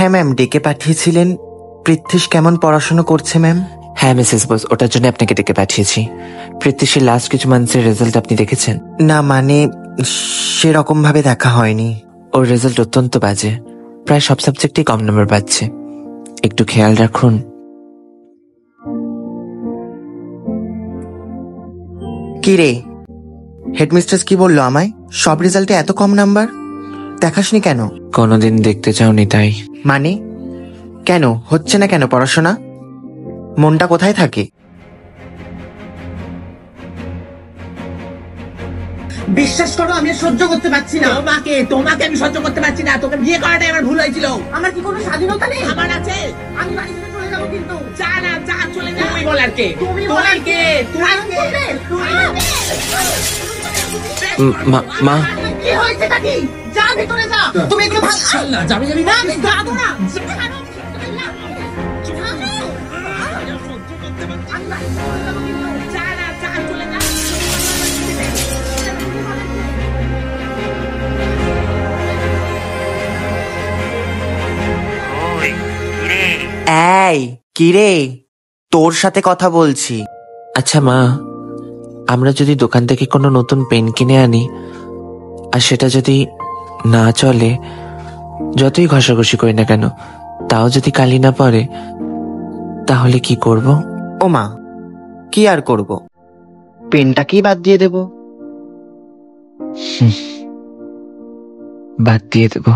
হ্যাঁ ম্যাম, ডেকে পাঠিয়েছিলেন। পৃথ্বীশ কেমন পড়াশোনা করছে ম্যাম? হ্যাঁ মিসেস বোস, ওটার জন্য আপনাকে ডেকে পাঠিয়েছি। পৃথ্বীশের লাস্ট কিছু মান্থসের রেজাল্ট আপনি দেখেছেন? না মানে সেরকম ভাবে দেখা হয়নি। ওর রেজাল্ট অত্যন্ত বাজে, প্রায় সব সাবজেক্টেই কম নম্বর পাচ্ছে, একটু খেয়াল রাখুন। কি রে, হেডমিস্ট্রেস কি বললো আমায়? সব রেজাল্টে এত কম নাম্বার? দেখাসনি কেন? কোনোদিন দেখতে চাওনি তাই। মানে কেন হচ্ছে না কেন পড়াশোনা? মনটা কোথায় থাকে? বিশ্বাস করো আমি সহ্য করতে পারছি না। তোমাকে আমি সহ্য করতে পারছি না। তোকে বিয়ে করাটাই আমার ভুল হয়েছিল। আমার কি কোনো স্বাধীনতা নেই? আমার আছে। আমি বাড়ি থেকে চলে যাবো কিন্তু। যা না, যা চলে যা। তুমি বলার কে? তুমি বলার কে? মা কি হয়েছে নাকি? যা ভিতরে যা। তুমি এগুলো ভালো না। যাবি না, আমি যাবো না। এই কিরে, তোর সাথে কথা বলছি। আচ্ছা মা, আমরা যদি দোকান থেকে কোনো নতুন পেন কিনে আনি আর সেটা যদি না চলে, যতই ঘষাঘষি করি না কেন তাও যদি কালি না পড়ে, তাহলে কি করব? ও মা, কি আর করব, পেনটাকেই বাদ দিয়ে দেব। বাদ দিয়ে দেবো।